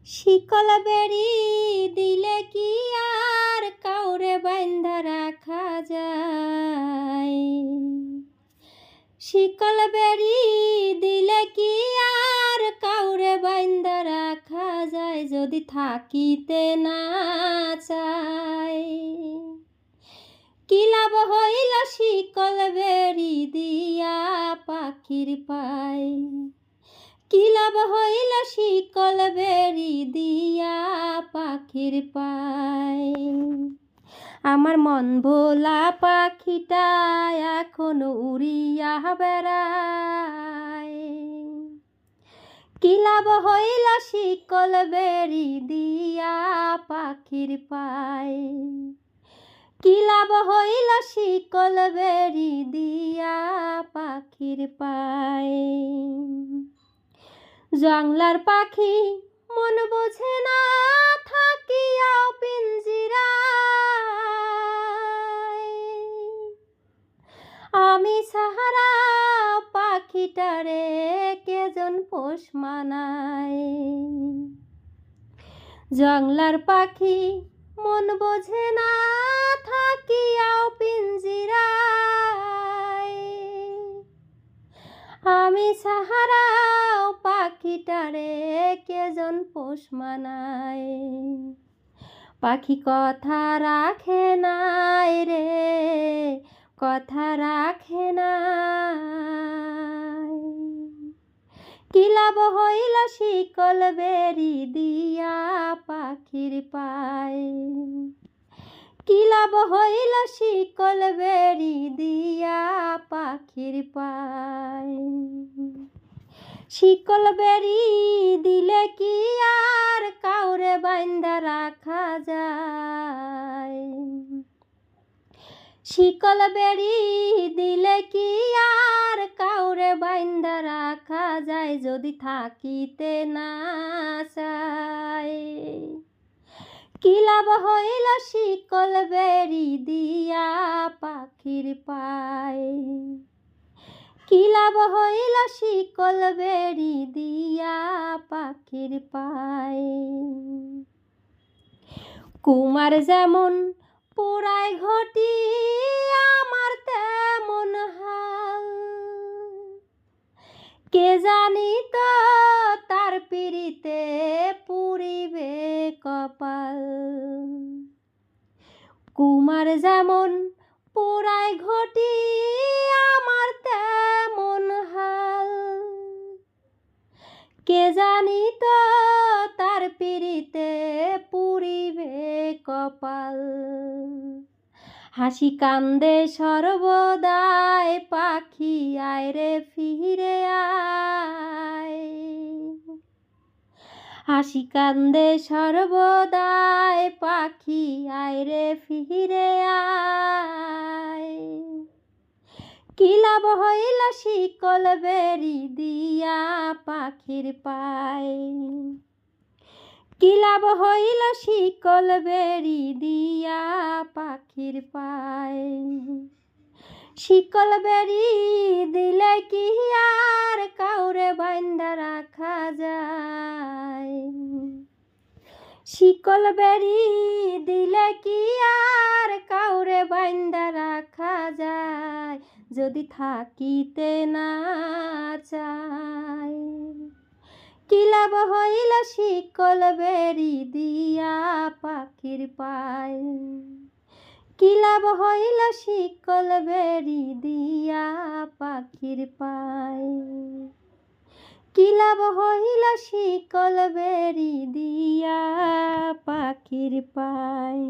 শিকল বেড়ি দিলে কি আর কাউরে বাইন্ধা রাখা যায়? শিকল বেড়ি দিলে কি আর কাউরে বাইন্ধা রাখা যায়? যদি থাকিতে না চায়, কি লাভ হইল শিকল বেড়ি দিয়া পাখির পায়? কি লাভ হইল শিকল বেড়ি দিয়া পাখির পায়? আমার মন ভোলা পাখিটা এখনো উড়িয়া বেড়ায়। কি লাভ হইল শিকল বেড়ি দিয়া পাখির পায়? কি লাভ হইল শিকল বেড়ি দিয়া পাখির পায়? জংলার পাখি মন বোঝে না থাকিয়াও পিঞ্জিরায়। আমি সাহারা পাখিটারে কেজন পোষ মানায়? জংলার পাখি মন বোঝে না থাকিয়াও পিঞ্জিরায়। আমি সাহারা পাখিটারে কেজন পোষ মানায়? পাখি কথা রাখে নাই রে, কথা রাখে নাই। কি লাভ হইল শিকল বেড়ি দিয়া পাখির পায়? কি লাভ হইল শিকল বেড়ি দিয়া পাখির পায়? শিকল বেড়ি দিলে কি আর কাউরে বাইন্ধা রাখা যায়? শিকল বেড়ি দিলে কি আর কাউরে বাইন্ধা রাখা যায়? যদি থাকিতে না চায়, কি লাভ হইল শিকল বেড়ি দিয়া পাখির পায়? কি লাভ হইল শিকল বেড়ি দিয়া পাখির পায়? কুমার যেমন পোড়ায় ঘটি আমার তেমন হাল। কে জানি তো তার পিড়িতে পুরিবে কপাল। কুমার যেমন পোড়ায় ঘটি আমার তেমন হাল। কে জানি তো তার পিড়িতে পুরিবে কপাল। হাসি কান্দে সর্বদাই পাখি আয় রে ফিরে আয়। হাসি কান্দে সর্বদাই পাখি আয় রে ফিরে আয়। কি লাভ হইল শিকল বেড়ি দিয়া পাখির পায়? কি লাভ হইল শিকল বেড়ি দিয়া পাখির পায়? শিকল বেড়ি দিলে কি আর কাউরে বাইন্ধা রাখা যায়? শিকল বেড়ি দিলে কি আর কাউরে বাইন্ধা রাখা যায়? যদি থাকিতে না চায়, কি লাভ হইল শিকল বেড়ি দিয়া পাখির পায়? কি লাভ হইল শিকল বেড়ি দিয়া পাখির পায়? কি লাভ হইল শিকল বেড়ি দিয়া পাখির পায়?